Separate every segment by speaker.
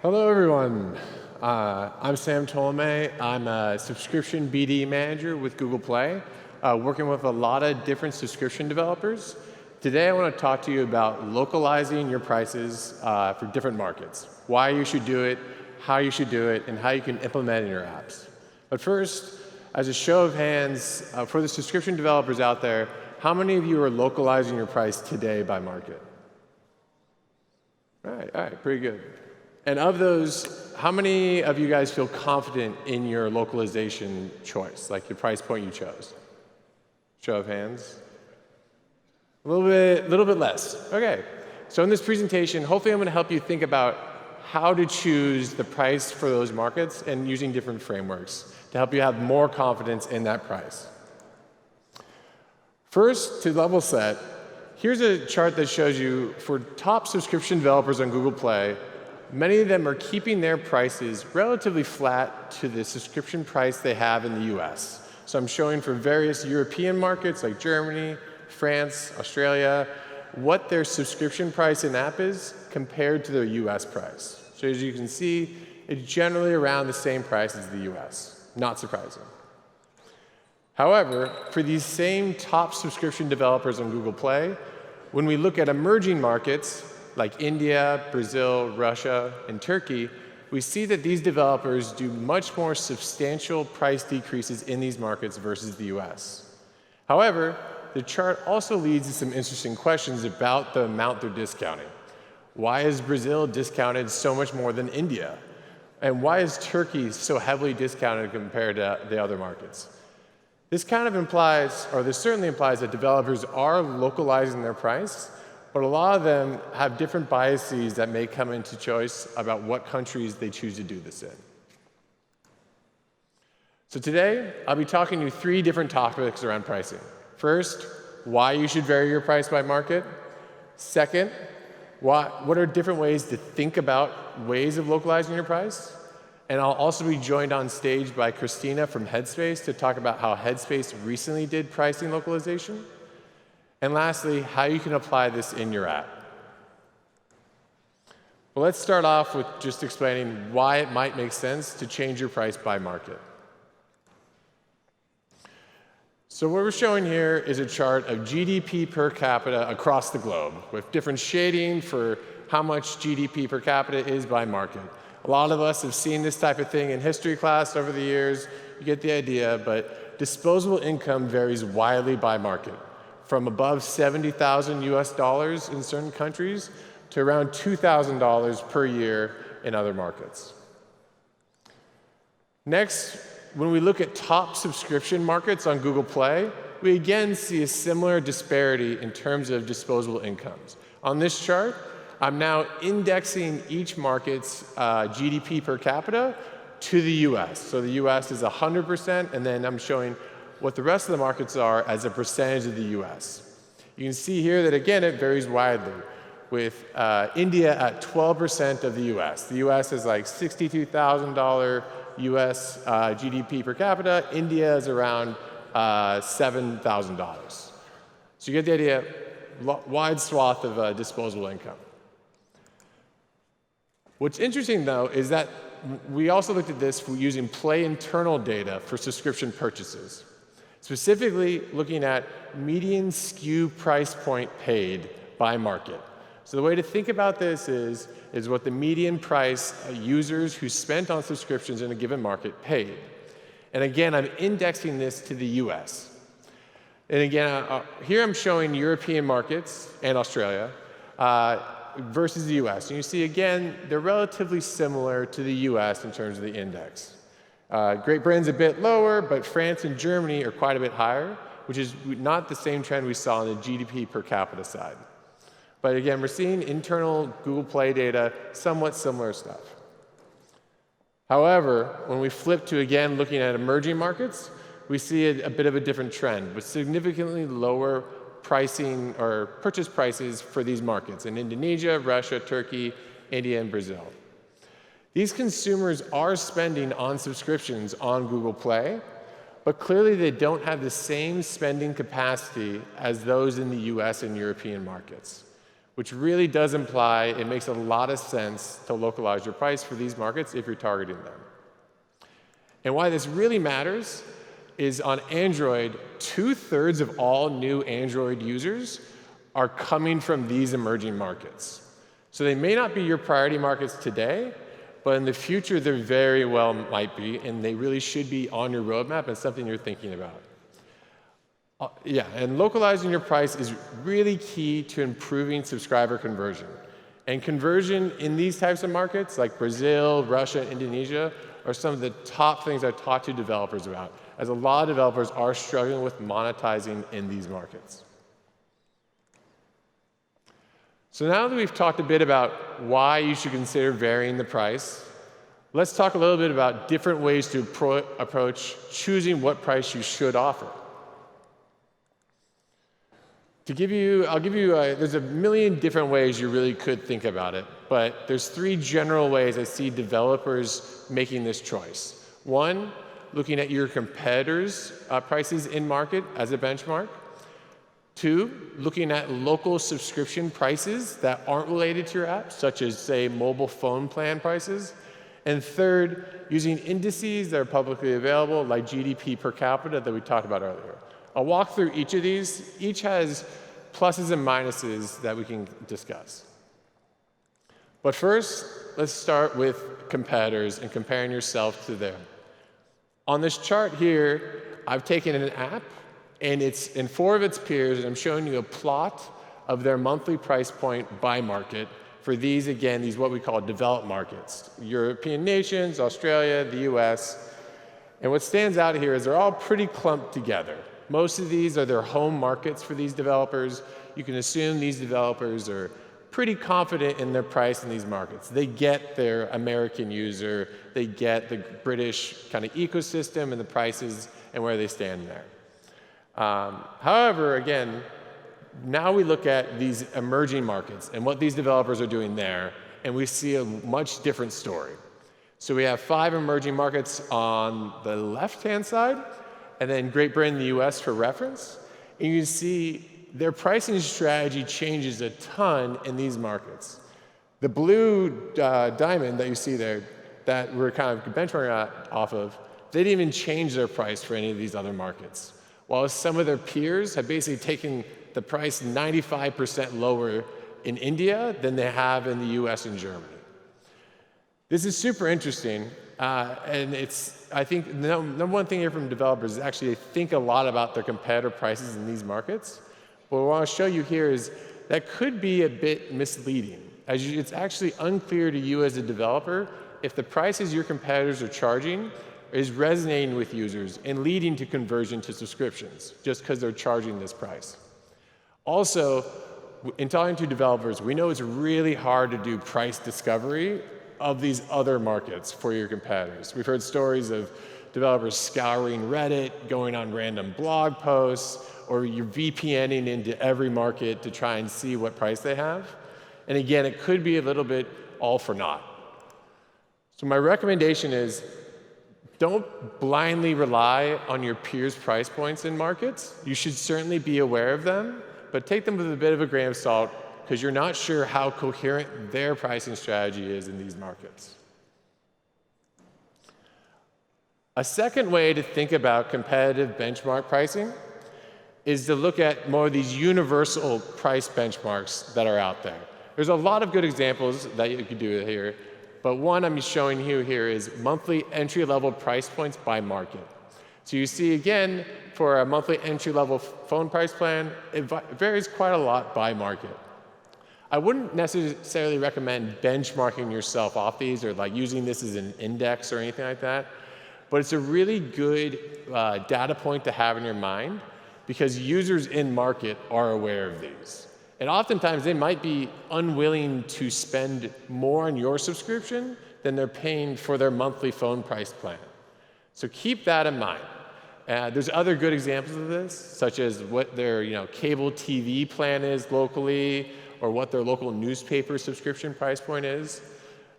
Speaker 1: Hello, everyone. I'm Sam Tolomei. I'm a subscription BD manager with Google Play, working with a lot of different subscription developers. Today, I want to talk to you about localizing your prices for different markets, why you should do it, how you should do it, and how you can implement it in your apps. But first, as a show of hands, for the subscription developers out there, how many of you are localizing your price today by market? All right, pretty good. And of those, how many of you guys feel confident in your localization choice, like the price point you chose? Show of hands. A little bit less. OK. So in this presentation, hopefully I'm going to help you think about how to choose the price for those markets and using different frameworks to help you have more confidence in that price. First, to level set, here's a chart that shows you for top subscription developers on Google Play, many of them are keeping their prices relatively flat to the subscription price they have in the US. So I'm showing for various European markets like Germany, France, Australia, what their subscription price in-app is compared to their US price. So as you can see, it's generally around the same price as the US. Not surprising. However, for these same top subscription developers on Google Play, when we look at emerging markets, like India, Brazil, Russia, and Turkey, we see that these developers do much more substantial price decreases in these markets versus the US. However, the chart also leads to some interesting questions about the amount they're discounting. Why is Brazil discounted so much more than India? And why is Turkey so heavily discounted compared to the other markets? This kind of implies, or this certainly implies, that developers are localizing their price, but a lot of them have different biases that may come into choice about what countries they choose to do this in. So today, I'll be talking to you 3 different topics around pricing. First, why you should vary your price by market. Second, what are different ways to think about ways of localizing your price. And I'll also be joined on stage by Cristina from Headspace to talk about how Headspace recently did pricing localization. And lastly, how you can apply this in your app. Well, let's start off with just explaining why it might make sense to change your price by market. So what we're showing here is a chart of GDP per capita across the globe, with different shading for how much GDP per capita is by market. A lot of us have seen this type of thing in history class over the years. You get the idea, but disposable income varies widely by market, from above 70,000 US dollars in certain countries to around $2,000 per year in other markets. Next, when we look at top subscription markets on Google Play, we again see a similar disparity in terms of disposable incomes. On this chart, I'm now indexing each market's GDP per capita to the US. So the US is 100%, and then I'm showing what the rest of the markets are as a percentage of the US. You can see here that, again, it varies widely, with India at 12% of the US. The US is like $62,000 US GDP per capita. India is around $7,000. So you get the idea, wide swath of disposable income. What's interesting, though, is that we also looked at this using Play internal data for subscription purchases, specifically looking at median skew price point paid by market. So the way to think about this is what the median price users who spent on subscriptions in a given market paid. And again, I'm indexing this to the US. And again, here I'm showing European markets and Australia versus the US. And you see, again, they're relatively similar to the US in terms of the index. Great Britain's a bit lower, but France and Germany are quite a bit higher, which is not the same trend we saw on the GDP per capita side. But again, we're seeing internal Google Play data, somewhat similar stuff. However, when we flip to, again, looking at emerging markets, we see a bit of a different trend, with significantly lower pricing or purchase prices for these markets in Indonesia, Russia, Turkey, India, and Brazil. These consumers are spending on subscriptions on Google Play, but clearly they don't have the same spending capacity as those in the US and European markets, which really does imply it makes a lot of sense to localize your price for these markets if you're targeting them. And why this really matters is on Android, 2/3 of all new Android users are coming from these emerging markets. So they may not be your priority markets today, but in the future, they very well might be, and they really should be on your roadmap and something you're thinking about. Yeah, and localizing your price is really key to improving subscriber conversion. And conversion in these types of markets, like Brazil, Russia, Indonesia, are some of the top things I talk to developers about, as a lot of developers are struggling with monetizing in these markets. So now that we've talked a bit about why you should consider varying the price, let's talk a little bit about different ways to approach choosing what price you should offer. I'll give you, there's a million different ways you really could think about it, but there's 3 general ways I see developers making this choice. 1, looking at your competitors' prices in market as a benchmark. 2, looking at local subscription prices that aren't related to your app, such as, say, mobile phone plan prices. And 3rd, using indices that are publicly available, like GDP per capita that we talked about earlier. I'll walk through each of these. Each has pluses and minuses that we can discuss. But first, let's start with competitors and comparing yourself to them. On this chart here, I've taken an app, and it's in 4 of its peers, and I'm showing you a plot of their monthly price point by market for these, again, these what we call developed markets, European nations, Australia, the US. And what stands out here is they're all pretty clumped together. Most of these are their home markets for these developers. You can assume these developers are pretty confident in their price in these markets. They get their American user, they get the British kind of ecosystem and the prices and where they stand there. However, again, now we look at these emerging markets and what these developers are doing there, and we see a much different story. So we have 5 emerging markets on the left-hand side, and then Great Britain and the US for reference. And you can see their pricing strategy changes a ton in these markets. The blue diamond that you see there that we're kind of benchmarking off of, they didn't even change their price for any of these other markets. While some of their peers have basically taken the price 95% lower in India than they have in the US and Germany. This is super interesting, and I think the number one thing here from developers is actually they think a lot about their competitor prices in these markets. But what I want to show you here is that could be a bit misleading, as it's actually unclear to you as a developer if the prices your competitors are charging is resonating with users and leading to conversion to subscriptions, just because they're charging this price. Also, in talking to developers, we know it's really hard to do price discovery of these other markets for your competitors. We've heard stories of developers scouring Reddit, going on random blog posts, or you're VPNing into every market to try and see what price they have. And again, it could be a little bit all for naught. So my recommendation is don't blindly rely on your peers' price points in markets. You should certainly be aware of them, but take them with a bit of a grain of salt because you're not sure how coherent their pricing strategy is in these markets. A second way to think about competitive benchmark pricing is to look at more of these universal price benchmarks that are out there. There's a lot of good examples that you could do here, but one I'm showing you here is monthly entry-level price points by market. So you see, again, for a monthly entry-level phone price plan, it varies quite a lot by market. I wouldn't necessarily recommend benchmarking yourself off these or like using this as an index or anything like that, but it's a really good data point to have in your mind because users in market are aware of these. And oftentimes they might be unwilling to spend more on your subscription than they're paying for their monthly phone price plan. So keep that in mind. There's other good examples of this, such as what their cable TV plan is locally, or what their local newspaper subscription price point is.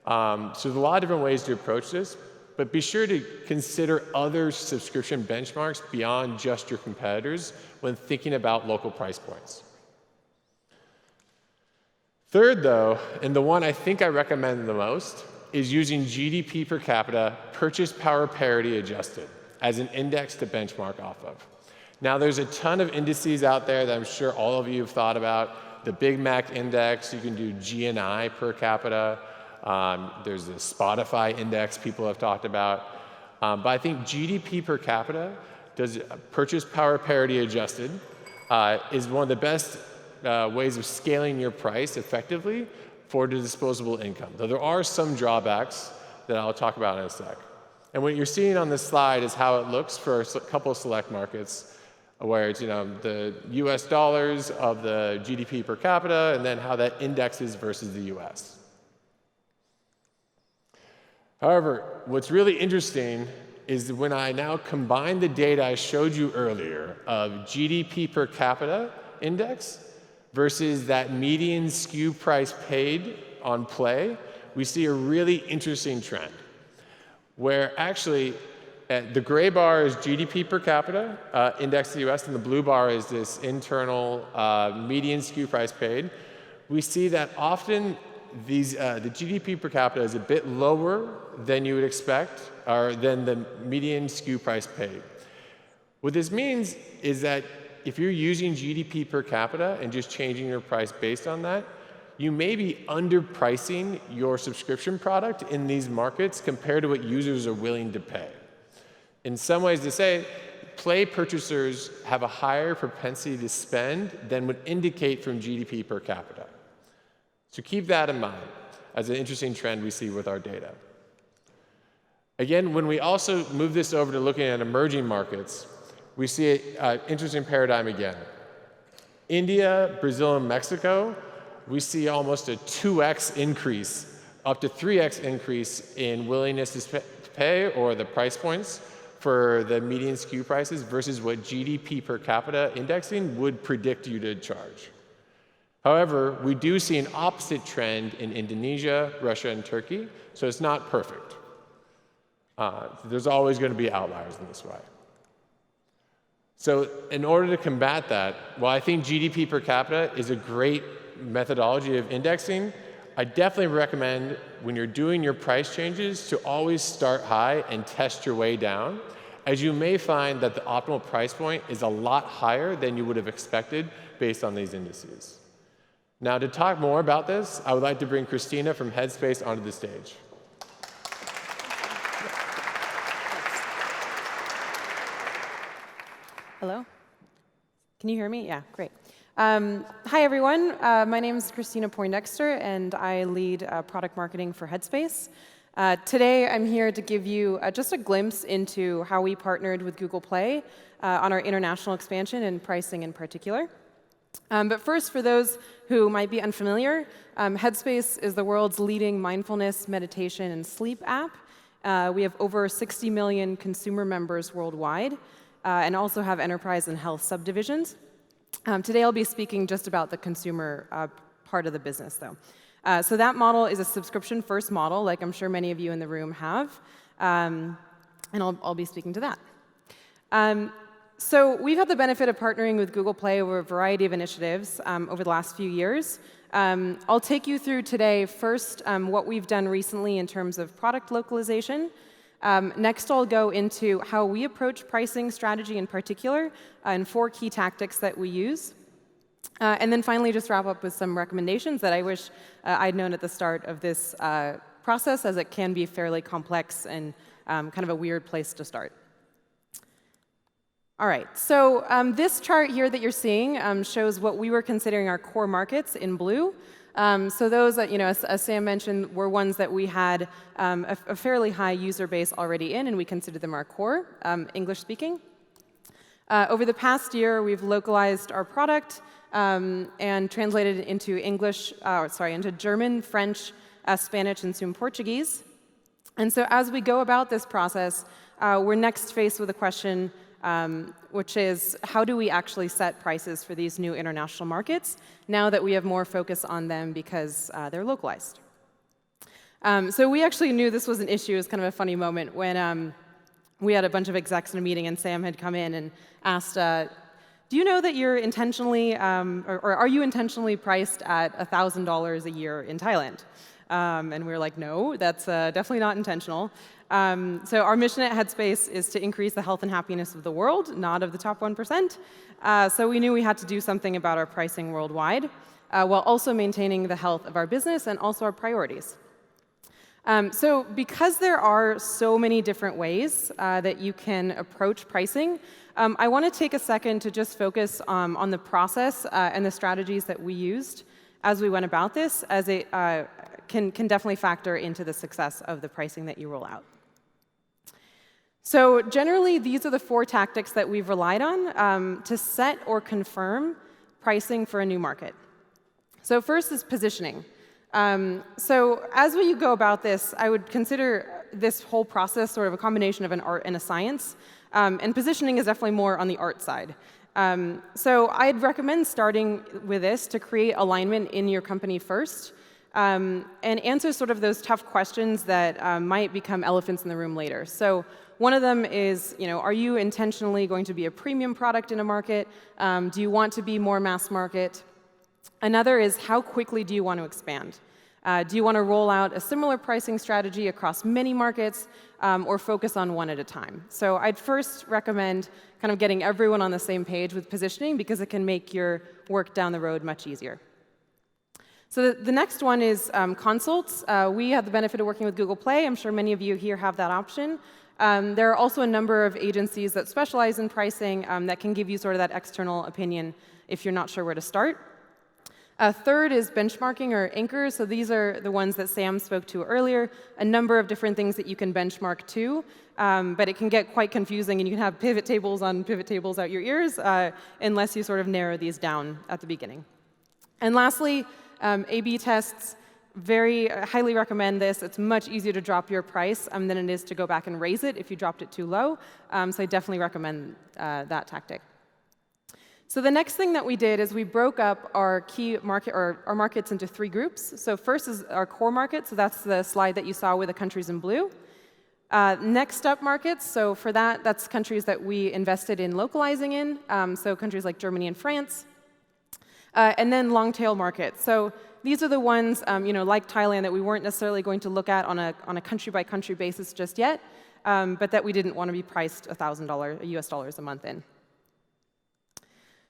Speaker 1: So there's a lot of different ways to approach this, but be sure to consider other subscription benchmarks beyond just your competitors when thinking about local price points. Third, though, and the one I think I recommend the most, is using GDP per capita purchase power parity adjusted as an index to benchmark off of. Now, there's a ton of indices out there that I'm sure all of you have thought about. The Big Mac index, you can do GNI per capita. There's the Spotify index people have talked about. But I think GDP per capita, does purchase power parity adjusted, is one of the best ways of scaling your price effectively for the disposable income. Though there are some drawbacks that I'll talk about in a sec. And what you're seeing on this slide is how it looks for a couple of select markets, where it's the US dollars of the GDP per capita, and then how that indexes versus the US. However, what's really interesting is when I now combine the data I showed you earlier of GDP per capita index versus that median skew price paid on Play, we see a really interesting trend, where actually the gray bar is GDP per capita index to the US, and the blue bar is this internal median skew price paid. We see that often the GDP per capita is a bit lower than you would expect, or than the median skew price paid. What this means is that if you're using GDP per capita and just changing your price based on that, you may be underpricing your subscription product in these markets compared to what users are willing to pay. In some ways, to say, Play purchasers have a higher propensity to spend than would indicate from GDP per capita. So keep that in mind as an interesting trend we see with our data. Again, when we also move this over to looking at emerging markets, we see an interesting paradigm again. India, Brazil, and Mexico, we see almost a 2x increase, up to 3x increase in willingness to pay, or the price points for the median skew prices versus what GDP per capita indexing would predict you to charge. However, we do see an opposite trend in Indonesia, Russia, and Turkey, so it's not perfect. There's always going to be outliers in this way. So in order to combat that, while I think GDP per capita is a great methodology of indexing, I definitely recommend when you're doing your price changes to always start high and test your way down, as you may find that the optimal price point is a lot higher than you would have expected based on these indices. Now, to talk more about this, I would like to bring Cristina from Headspace onto the stage.
Speaker 2: Hello? Can you hear me? Yeah, great. Hi, everyone. My name is Cristina Poindexter, and I lead product marketing for Headspace. Today, I'm here to give you just a glimpse into how we partnered with Google Play on our international expansion and pricing in particular. But first, for those who might be unfamiliar, Headspace is the world's leading mindfulness, meditation, and sleep app. We have over 60 million consumer members worldwide, and also have enterprise and health subdivisions. Today, I'll be speaking just about the consumer part of the business, though. So that model is a subscription-first model, like I'm sure many of you in the room have, and I'll be speaking to that. So we've had the benefit of partnering with Google Play over a variety of initiatives over the last few years. I'll take you through today first what we've done recently in terms of product localization. Next, I'll go into how we approach pricing strategy in particular, and 4 key tactics that we use. And then finally, just wrap up with some recommendations that I wish I'd known at the start of this process, as it can be fairly complex and kind of a weird place to start. All right, so this chart here that you're seeing shows what we were considering our core markets in blue. So those that, as Sam mentioned, were ones that we had a fairly high user base already in, and we considered them our core, English speaking. Over the past year, we've localized our product and translated it into into German, French, Spanish, and soon Portuguese. And so as we go about this process, we're next faced with a question, which is, how do we actually set prices for these new international markets now that we have more focus on them because they're localized? So we actually knew this was an issue. It was kind of a funny moment when we had a bunch of execs in a meeting, and Sam had come in and asked, do do you know that you're intentionally, or are you intentionally priced at $1,000 a year in Thailand? And we were like, no, that's definitely not intentional. So our mission at Headspace is to increase the health and happiness of the world, not of the top 1%. So we knew we had to do something about our pricing worldwide, while also maintaining the health of our business and also our priorities. So because there are so many different ways that you can approach pricing, I want to take a second to just focus on the process and the strategies that we used as we went about this, as it can definitely factor into the success of the pricing that you roll out. So generally, these are the 4 tactics that we've relied on to set or confirm pricing for a new market. So first is positioning. So as we go about this, I would consider this whole process sort of a combination of an art and a science. And positioning is definitely more on the art side. So I'd recommend starting with this to create alignment in your company first, and answer sort of those tough questions that might become elephants in the room later. So one of them is, are you intentionally going to be a premium product in a market? Do you want to be more mass market? Another is, how quickly do you want to expand? Do you want to roll out a similar pricing strategy across many markets, or focus on one at a time? So I'd first recommend kind of getting everyone on the same page with positioning, because it can make your work down the road much easier. So the next one is consults. We have the benefit of working with Google Play. I'm sure many of you here have that option. There are also a number of agencies that specialize in pricing that can give you sort of that external opinion if you're not sure where to start. Third is benchmarking or anchors. So these are the ones that Sam spoke to earlier. A number of different things that you can benchmark to, but it can get quite confusing, and you can have pivot tables on pivot tables out your ears unless you sort of narrow these down at the beginning. And lastly, A/B tests. Very highly recommend this. It's much easier to drop your price than it is to go back and raise it if you dropped it too low. So I definitely recommend that tactic. So the next thing that we did is we broke up our key market, or our markets, into 3 groups. So first is our core market. So that's the slide that you saw with the countries in blue. Next up markets. So for that, that's countries that we invested in localizing in. So countries like Germany and France. And then long tail markets. So these are the ones, like Thailand, that we weren't necessarily going to look at on a country by country basis just yet, but that we didn't want to be priced $1,000 US dollars a month in.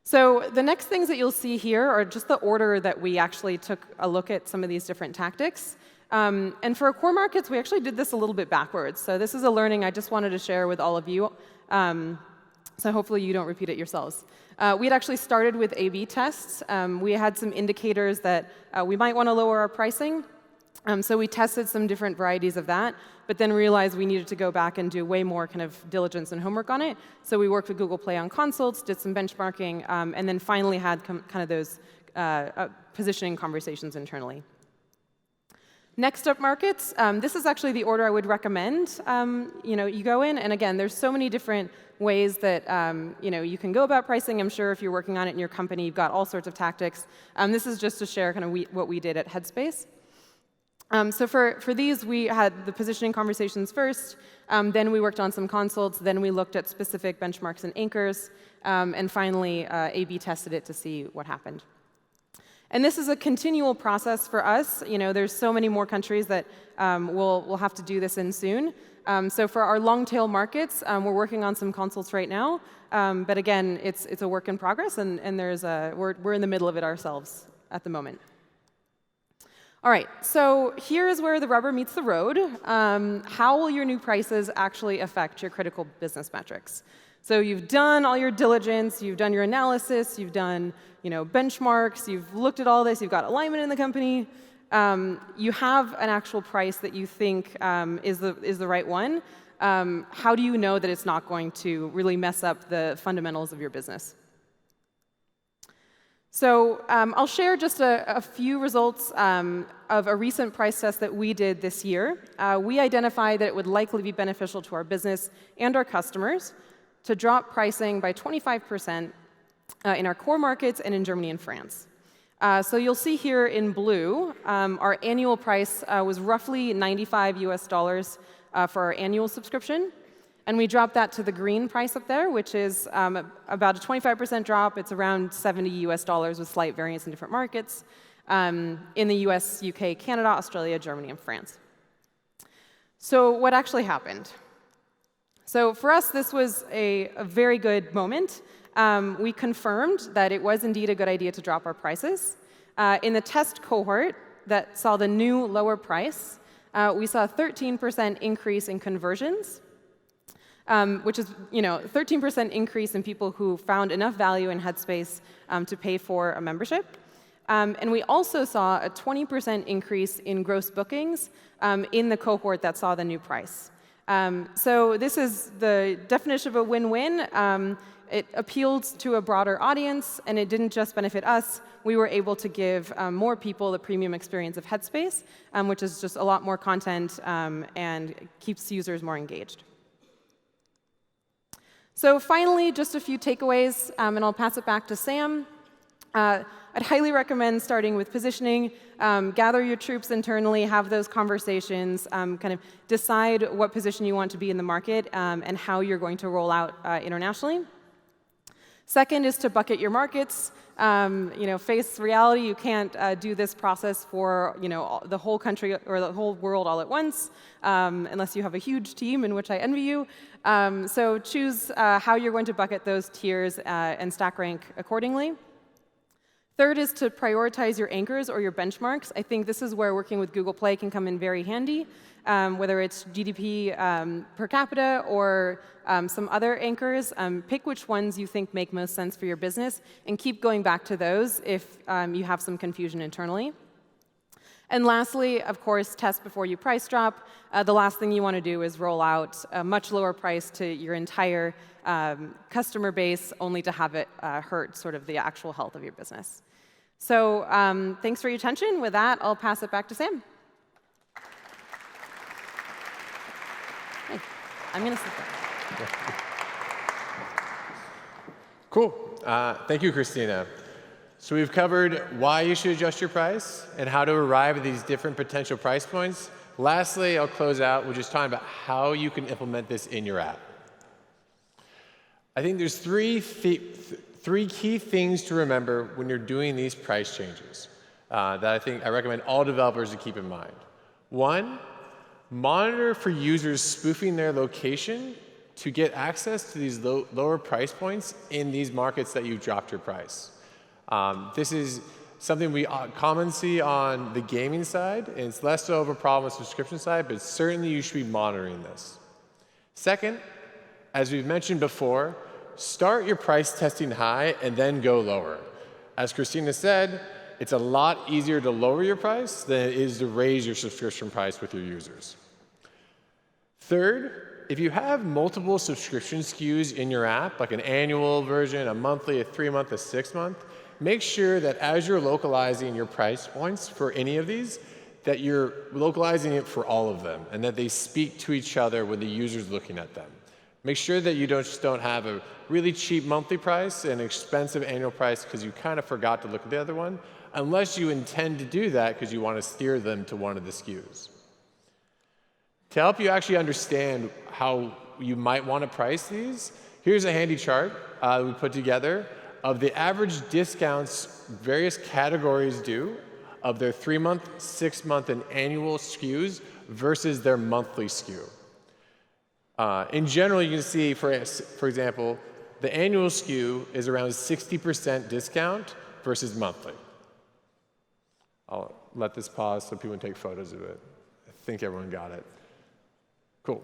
Speaker 2: So the next things that you'll see here are just the order that we actually took a look at some of these different tactics. And for our core markets, we actually did this a little bit backwards. So this is a learning I just wanted to share with all of you. So hopefully you don't repeat it yourselves. We had actually started with A/B tests. We had some indicators that we might want to lower our pricing. So we tested some different varieties of that, but then realized we needed to go back and do way more kind of diligence and homework on it. So we worked with Google Play on consults, did some benchmarking, and then finally had kind of those positioning conversations internally. Next up markets. This is actually the order I would recommend. You go in, and again, there's so many different ways that you can go about pricing. I'm sure if you're working on it in your company, you've got all sorts of tactics. This is just to share kind of what we did at Headspace. So for these, we had the positioning conversations first, then we worked on some consults, then we looked at specific benchmarks and anchors, and finally A/B tested it to see what happened. And this is a continual process for us. There's so many more countries that we'll have to do this in soon. So for our long tail markets, we're working on some consults right now, but again, it's a work in progress, and we're in the middle of it ourselves at the moment. All right, so here is where the rubber meets the road. How will your new prices actually affect your critical business metrics? So you've done all your diligence, you've done your analysis, you've done benchmarks, you've looked at all this, you've got alignment in the company. You have an actual price that you think is the right one. How do you know that it's not going to really mess up the fundamentals of your business? So I'll share just a few results of a recent price test that we did this year. We identified that it would likely be beneficial to our business and our customers to drop pricing by 25% in our core markets and in Germany and France. So you'll see here in blue, our annual price was roughly $95 US for our annual subscription. And we dropped that to the green price up there, which is about a 25% drop. It's around $70 with slight variance in different markets in the US, UK, Canada, Australia, Germany, and France. So what actually happened? So for us, this was a very good moment. We confirmed that it was indeed a good idea to drop our prices. In the test cohort that saw the new lower price, we saw a 13% increase in conversions, which is 13% increase in people who found enough value in Headspace to pay for a membership. And we also saw a 20% increase in gross bookings in the cohort that saw the new price. So this is the definition of a win-win. It appealed to a broader audience, and it didn't just benefit us. We were able to give more people the premium experience of Headspace, which is just a lot more content and keeps users more engaged. So finally, just a few takeaways, and I'll pass it back to Sam. I'd highly recommend starting with positioning. Gather your troops internally, have those conversations, kind of decide what position you want to be in the market and how you're going to roll out internationally. Second is to bucket your markets. Face reality. You can't do this process for the whole country or the whole world all at once, unless you have a huge team, in which I envy you. So choose how you're going to bucket those tiers and stack rank accordingly. Third is to prioritize your anchors or your benchmarks. I think this is where working with Google Play can come in very handy, whether it's GDP per capita or some other anchors. Pick which ones you think make most sense for your business, and keep going back to those if you have some confusion internally. And lastly, of course, test before you price drop. The last thing you want to do is roll out a much lower price to your entire customer base, only to have it hurt sort of the actual health of your business. So thanks for your attention. With that, I'll pass it back to Sam. Hey, I'm going to sit there.
Speaker 1: Cool. Thank you, Cristina. So we've covered why you should adjust your price and how to arrive at these different potential price points. Lastly, I'll close out with just talking about how you can implement this in your app. I think there's three key things to remember when you're doing these price changes that I recommend all developers to keep in mind. One, monitor for users spoofing their location to get access to these lower price points in these markets that you've dropped your price. This is something we commonly see on the gaming side, and it's less so of a problem on the subscription side, but certainly you should be monitoring this. Second, as we've mentioned before, start your price testing high and then go lower. As Cristina said, it's a lot easier to lower your price than it is to raise your subscription price with your users. Third, if you have multiple subscription SKUs in your app, like an annual version, a monthly, a 3-month, a 6-month, make sure that as you're localizing your price points for any of these, that you're localizing it for all of them and that they speak to each other when the user's looking at them. Make sure that you just don't have a really cheap monthly price and an expensive annual price because you kind of forgot to look at the other one, unless you intend to do that because you want to steer them to one of the SKUs. To help you actually understand how you might want to price these, here's a handy chart we put together of the average discounts various categories do of their 3-month, 6-month, and annual SKUs versus their monthly SKU. In general, you can see, for example, the annual SKU is around 60% discount versus monthly. I'll let this pause so people can take photos of it. I think everyone got it. Cool.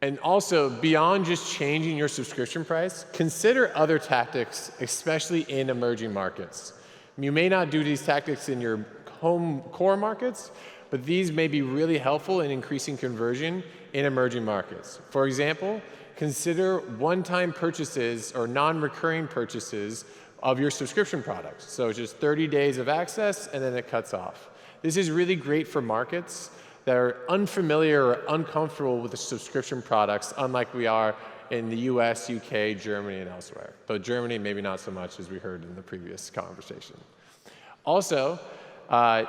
Speaker 1: And also, beyond just changing your subscription price, consider other tactics, especially in emerging markets. You may not do these tactics in your home core markets, but these may be really helpful in increasing conversion in emerging markets. For example, consider one-time purchases or non-recurring purchases of your subscription products. So just 30 days of access, and then it cuts off. This is really great for markets that are unfamiliar or uncomfortable with the subscription products, unlike we are in the US, UK, Germany, and elsewhere. But Germany, maybe not so much, as we heard in the previous conversation. Also,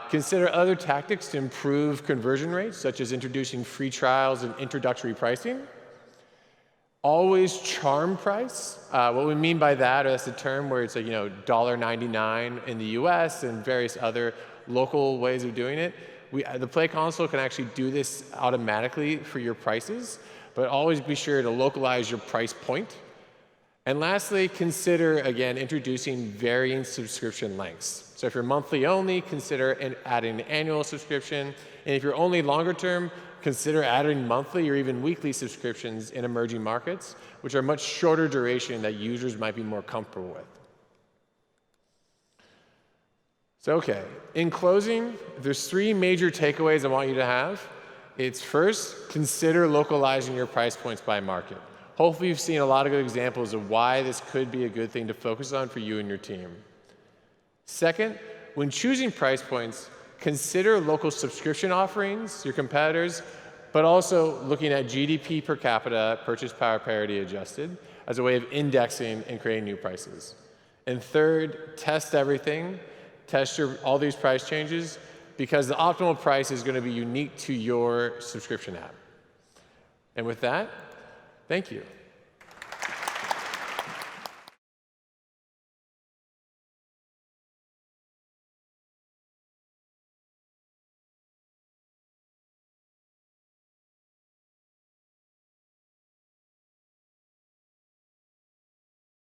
Speaker 1: Consider other tactics to improve conversion rates, such as introducing free trials and introductory pricing. Always charm price. What we mean by that, or that's a term where it's like, $1.99 in the US and various other local ways of doing it. The Play console can actually do this automatically for your prices, but always be sure to localize your price point. And lastly, consider, again, introducing varying subscription lengths. So if you're monthly only, consider adding an annual subscription. And if you're only longer term, consider adding monthly or even weekly subscriptions in emerging markets, which are much shorter duration that users might be more comfortable with. So, okay, in closing, there's 3 major takeaways I want you to have. It's first, consider localizing your price points by market. Hopefully you've seen a lot of good examples of why this could be a good thing to focus on for you and your team. Second, when choosing price points, consider local subscription offerings, your competitors, but also looking at GDP per capita, purchase power parity adjusted, as a way of indexing and creating new prices. And third, test everything. Test all these price changes, because the optimal price is going to be unique to your subscription app. And with that, thank you.